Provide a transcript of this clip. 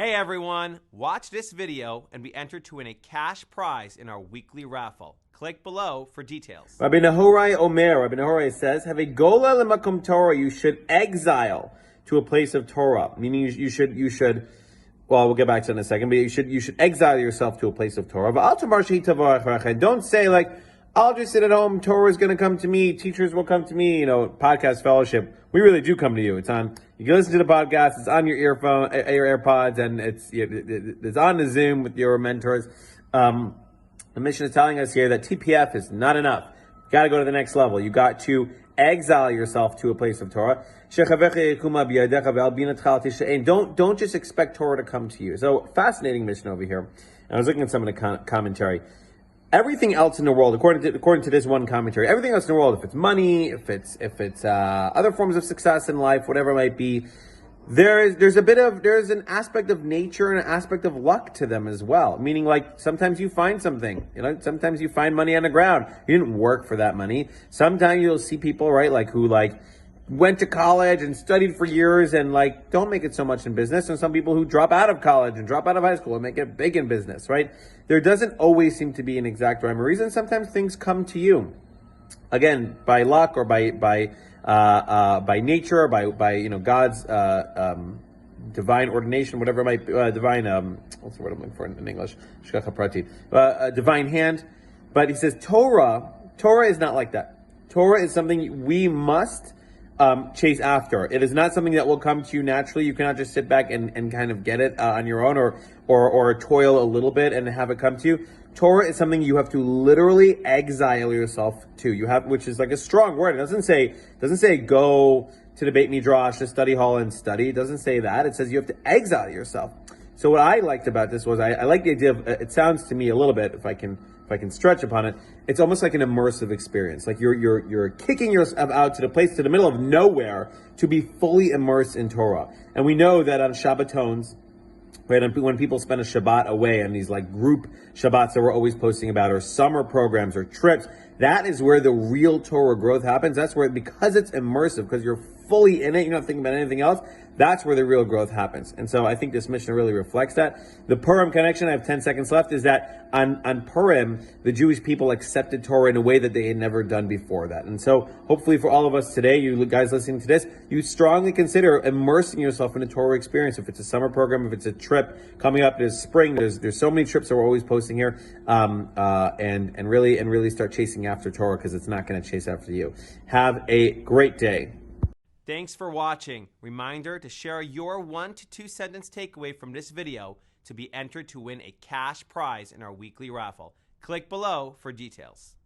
Hey everyone, watch this video and be entered to win a cash prize in our weekly raffle. Click below for details. Rabbi Nehorai says, have a gola lemakom Torah, you should exile to a place of Torah. Meaning you should, well, we'll get back to it in a second, but you should exile yourself to a place of Torah. Don't say like, I'll just sit at home, Torah is going to come to me, teachers will come to me, podcast fellowship. We really do come to you. It's on, you can listen to the podcast, it's on your earphone, your AirPods, and it's on the Zoom with your mentors. The Mishna is telling us here that TPF is not enough. You got to go to the next level. You got to exile yourself to a place of Torah. Don't just expect Torah to come to you. So fascinating Mishna over here. And I was looking at some of the commentary. Everything else in the world, according to this one commentary, everything else in the world, if it's money, if it's other forms of success in life, whatever it might be, there's an aspect of nature and an aspect of luck to them as well. Meaning, like, sometimes you find something, sometimes you find money on the ground. You didn't work for that money. Sometimes you'll see people, right, who went to college and studied for years and don't make it so much in business, and some people who drop out of college and drop out of high school and make it big in business, right? There doesn't always seem to be an exact rhyme or reason. Sometimes things come to you, again, by luck or by nature, or by God's divine ordination, whatever it might be, divine what's the word I'm looking for in English? Shgacha prati, divine hand. But he says Torah is not like that. Torah is something we must chase after. It is not something that will come to you naturally. You cannot just sit back and kind of get it on your own or toil a little bit and have it come to you. Torah is something you have to literally exile yourself to. Which is like a strong word. It doesn't say go to the Beit Midrash, the study hall, and study. It doesn't say that. It says you have to exile yourself. So what I liked about this was I like the idea of, it sounds to me a little bit, if I can stretch upon it, it's almost like an immersive experience. Like you're kicking yourself out to the middle of nowhere to be fully immersed in Torah. And we know that on Shabbatons, right, when people spend a Shabbat away and these group Shabbats that we're always posting about, or summer programs or trips, that is where the real Torah growth happens. That's where, because it's immersive, because you're fully in it, you're not thinking about anything else, that's where the real growth happens. And so I think this Mishnah really reflects that. The Purim connection, I have 10 seconds left, is that on Purim, the Jewish people accepted Torah in a way that they had never done before that. And so hopefully for all of us today, you guys listening to this, you strongly consider immersing yourself in a Torah experience. If it's a summer program, if it's a trip coming up, there's spring, there's so many trips that we're always posting here, and really start chasing after Torah, because it's not going to chase after you. Have a great day. Thanks for watching. Reminder to share your 1 to 2 sentence takeaway from this video to be entered to win a cash prize in our weekly raffle. Click below for details.